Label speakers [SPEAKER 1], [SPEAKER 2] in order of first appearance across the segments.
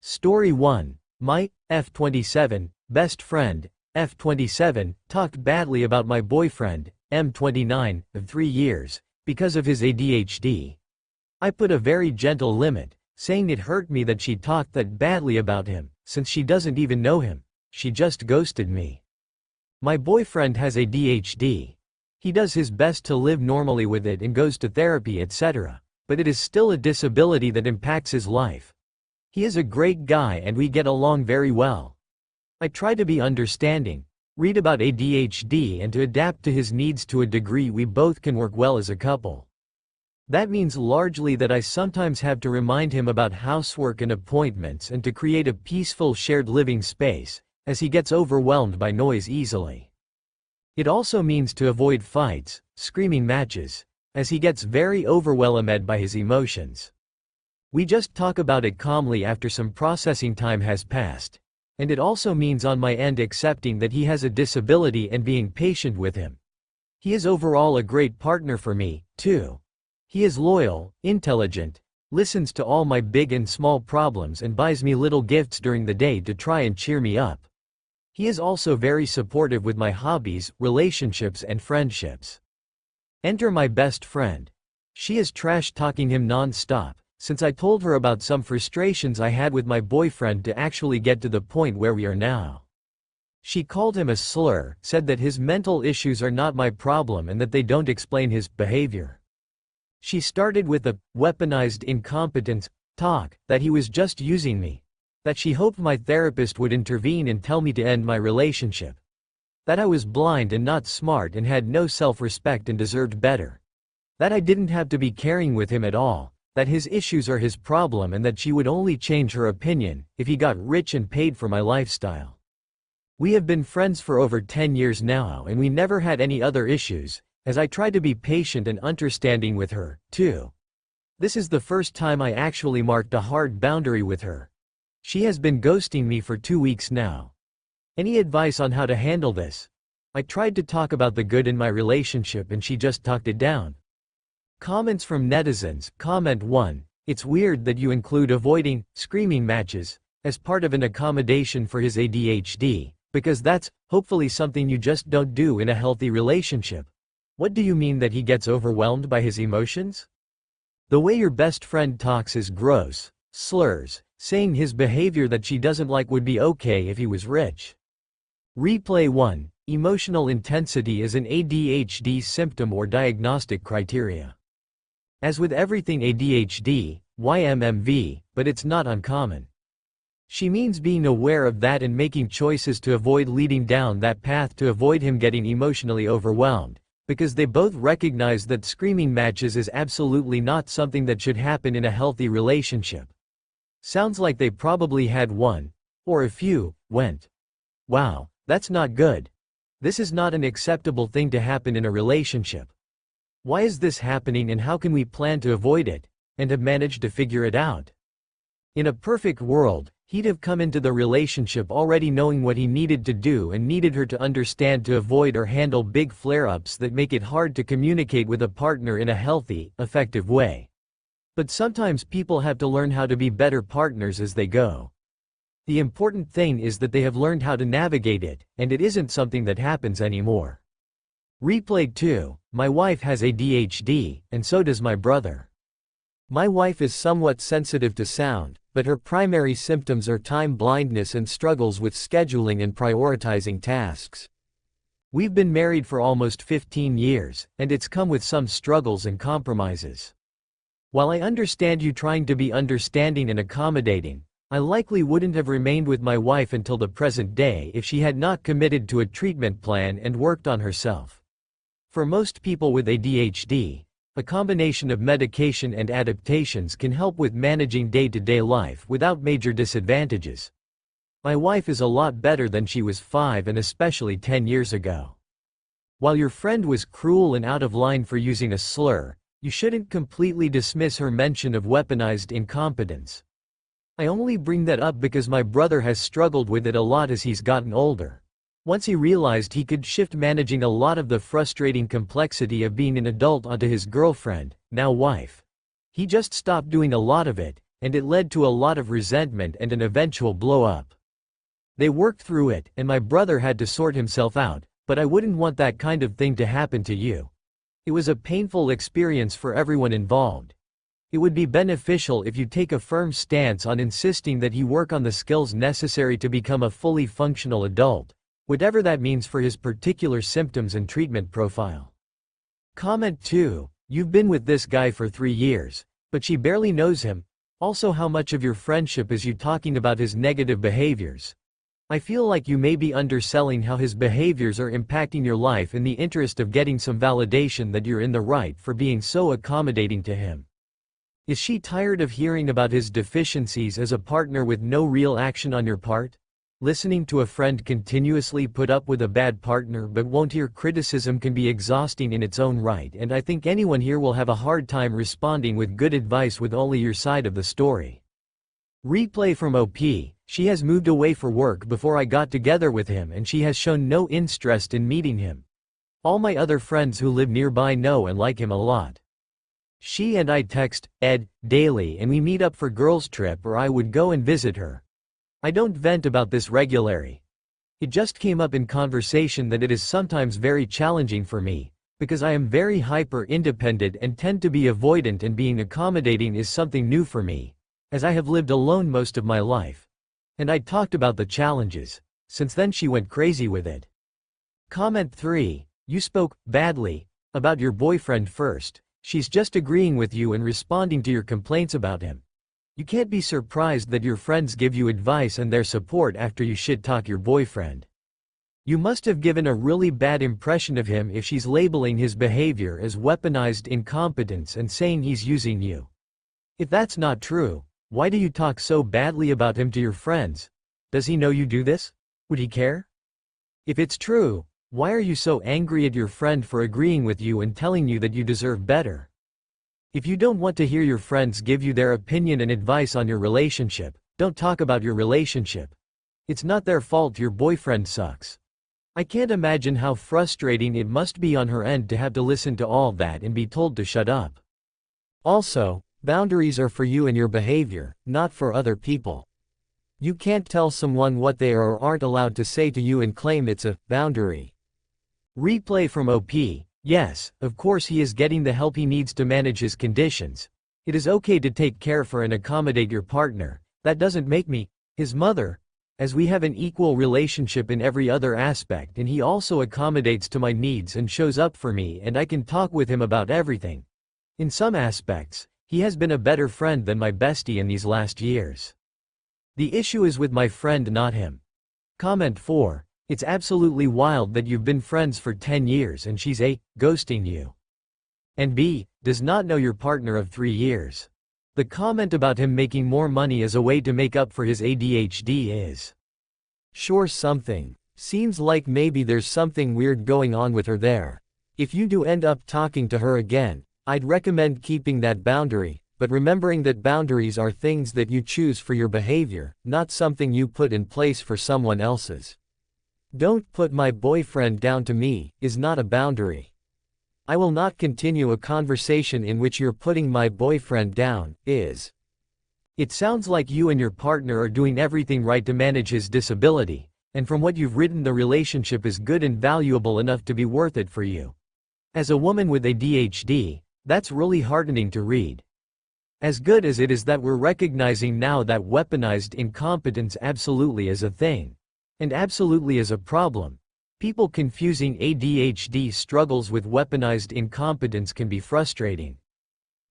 [SPEAKER 1] Story 1. My F27 best friend, F27, talked badly about my boyfriend, M29, of 3 years, because of his ADHD. I put a very gentle limit, saying it hurt me that she talked that badly about him, since she doesn't even know him. She just ghosted me. My boyfriend has ADHD. He does his best to live normally with it and goes to therapy, etc. But it is still a disability that impacts his life. He is a great guy and we get along very well. I try to be understanding, read about ADHD and to adapt to his needs to a degree we both can work well as a couple. That means largely that I sometimes have to remind him about housework and appointments and to create a peaceful shared living space, as he gets overwhelmed by noise easily. It also means to avoid fights, screaming matches, as he gets very overwhelmed by his emotions. We just talk about it calmly after some processing time has passed. And it also means on my end accepting that he has a disability and being patient with him. He is overall a great partner for me, too. He is loyal, intelligent, listens to all my big and small problems and buys me little gifts during the day to try and cheer me up. He is also very supportive with my hobbies, relationships and friendships. Enter my best friend. She is trash-talking him non-stop, since I told her about some frustrations I had with my boyfriend to actually get to the point where we are now. She called him a slur, said that his mental issues are not my problem and that they don't explain his behavior. She started with a weaponized incompetence talk, that he was just using me, that she hoped my therapist would intervene and tell me to end my relationship, that I was blind and not smart and had no self-respect and deserved better, that I didn't have to be caring with him at all, that his issues are his problem and that she would only change her opinion if he got rich and paid for my lifestyle. We have been friends for over 10 years now and we never had any other issues, as I tried to be patient and understanding with her, too. This is the first time I actually marked a hard boundary with her. She has been ghosting me for 2 weeks now. Any advice on how to handle this? I tried to talk about the good in my relationship and she just talked it down. Comments from netizens. Comment 1. It's weird that you include avoiding screaming matches as part of an accommodation for his ADHD, because that's hopefully something you just don't do in a healthy relationship. What do you mean that he gets overwhelmed by his emotions? The way your best friend talks is gross. Slurs, saying his behavior that she doesn't like would be okay if he was rich. Replay 1. Emotional intensity is an ADHD symptom or diagnostic criteria. As with everything ADHD, YMMV, but it's not uncommon. She means being aware of that and making choices to avoid leading down that path to avoid him getting emotionally overwhelmed, because they both recognize that screaming matches is absolutely not something that should happen in a healthy relationship. Sounds like they probably had one, or a few, went. Wow, that's not good. This is not an acceptable thing to happen in a relationship. Why is this happening and how can we plan to avoid it, and have managed to figure it out? In a perfect world, he'd have come into the relationship already knowing what he needed to do and needed her to understand to avoid or handle big flare-ups that make it hard to communicate with a partner in a healthy, effective way. But sometimes people have to learn how to be better partners as they go. The important thing is that they have learned how to navigate it, and it isn't something that happens anymore. Replay 2. My wife has ADHD, and so does my brother. My wife is somewhat sensitive to sound, but her primary symptoms are time blindness and struggles with scheduling and prioritizing tasks. We've been married for almost 15 years, and it's come with some struggles and compromises. While I understand you trying to be understanding and accommodating, I likely wouldn't have remained with my wife until the present day if she had not committed to a treatment plan and worked on herself. For most people with ADHD, a combination of medication and adaptations can help with managing day-to-day life without major disadvantages. My wife is a lot better than she was 5 and especially 10 years ago. While your friend was cruel and out of line for using a slur, you shouldn't completely dismiss her mention of weaponized incompetence. I only bring that up because my brother has struggled with it a lot as he's gotten older. Once he realized he could shift managing a lot of the frustrating complexity of being an adult onto his girlfriend, now wife. He just stopped doing a lot of it, and it led to a lot of resentment and an eventual blow-up. They worked through it, and my brother had to sort himself out, but I wouldn't want that kind of thing to happen to you. It was a painful experience for everyone involved. It would be beneficial if you take a firm stance on insisting that he work on the skills necessary to become a fully functional adult, whatever that means for his particular symptoms and treatment profile. Comment 2. You've been with this guy for 3 years, but she barely knows him. Also, how much of your friendship is you talking about his negative behaviors? I feel like you may be underselling how his behaviors are impacting your life in the interest of getting some validation that you're in the right for being so accommodating to him. Is she tired of hearing about his deficiencies as a partner with no real action on your part? Listening to a friend continuously put up with a bad partner but won't hear criticism can be exhausting in its own right, and I think anyone here will have a hard time responding with good advice with only your side of the story. Replay from OP. She has moved away for work before I got together with him, and she has shown no interest in meeting him. All my other friends who live nearby know and like him a lot. She and I text, Ed, daily, and we meet up for girls' trip, or I would go and visit her. I don't vent about this regularly. It just came up in conversation that it is sometimes very challenging for me, because I am very hyper-independent and tend to be avoidant, and being accommodating is something new for me, as I have lived alone most of my life. And I talked about the challenges. Since then she went crazy with it. Comment 3. You spoke badly about your boyfriend first. She's just agreeing with you and responding to your complaints about him. You can't be surprised that your friends give you advice and their support after you shit-talk your boyfriend. You must have given a really bad impression of him if she's labeling his behavior as weaponized incompetence and saying he's using you. If that's not true, why do you talk so badly about him to your friends? Does he know you do this? Would he care? If it's true, why are you so angry at your friend for agreeing with you and telling you that you deserve better? If you don't want to hear your friends give you their opinion and advice on your relationship, don't talk about your relationship. It's not their fault your boyfriend sucks. I can't imagine how frustrating it must be on her end to have to listen to all that and be told to shut up. Also, boundaries are for you and your behavior, not for other people. You can't tell someone what they are or aren't allowed to say to you and claim it's a boundary. Replay from OP. Yes, of course he is getting the help he needs to manage his conditions. It is okay to take care for and accommodate your partner. That doesn't make me his mother, as we have an equal relationship in every other aspect, and he also accommodates to my needs and shows up for me, and I can talk with him about everything. In some aspects, he has been a better friend than my bestie in these last years. The issue is with my friend, not him. Comment 4. It's absolutely wild that you've been friends for 10 years and she's A. ghosting you, and B. does not know your partner of 3 years. The comment about him making more money as a way to make up for his ADHD is sure something. Seems like maybe there's something weird going on with her there. If you do end up talking to her again, I'd recommend keeping that boundary, but remembering that boundaries are things that you choose for your behavior, not something you put in place for someone else's. Don't put my boyfriend down to me is not a boundary. I will not continue a conversation in which you're putting my boyfriend down, is. It sounds like you and your partner are doing everything right to manage his disability, and from what you've written the relationship is good and valuable enough to be worth it for you. As a woman with ADHD, that's really heartening to read. As good as it is that we're recognizing now that weaponized incompetence absolutely is a thing. And absolutely is a problem. People confusing ADHD struggles with weaponized incompetence can be frustrating.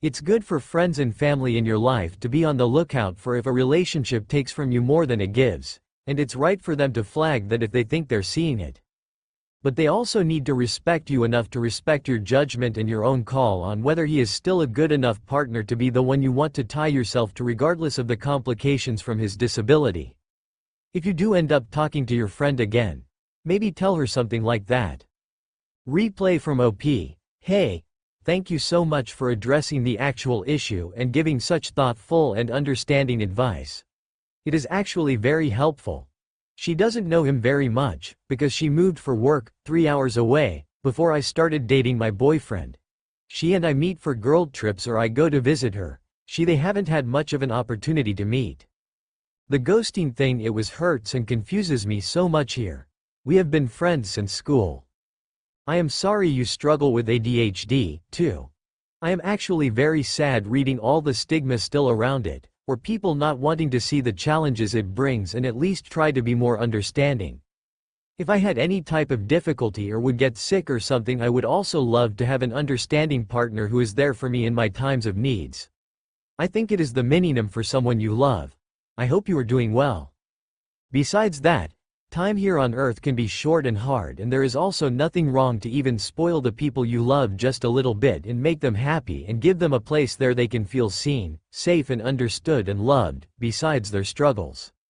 [SPEAKER 1] It's good for friends and family in your life to be on the lookout for if a relationship takes from you more than it gives, and it's right for them to flag that if they think they're seeing it. But they also need to respect you enough to respect your judgment and your own call on whether he is still a good enough partner to be the one you want to tie yourself to, regardless of the complications from his disability. If you do end up talking to your friend again, maybe tell her something like that. Replay from OP. Hey, thank you so much for addressing the actual issue and giving such thoughtful and understanding advice. It is actually very helpful. She doesn't know him very much, because she moved for work 3 hours away before I started dating my boyfriend. She and I meet for girl trips or I go to visit her. they haven't had much of an opportunity to meet. The ghosting thing, it was hurts and confuses me so much here. We have been friends since school. I am sorry you struggle with ADHD, too. I am actually very sad reading all the stigma still around it, or people not wanting to see the challenges it brings and at least try to be more understanding. If I had any type of difficulty or would get sick or something, I would also love to have an understanding partner who is there for me in my times of needs. I think it is the minimum for someone you love. I hope you are doing well. Besides that, time here on Earth can be short and hard, and there is also nothing wrong to even spoil the people you love just a little bit and make them happy and give them a place there they can feel seen, safe and understood and loved, besides their struggles.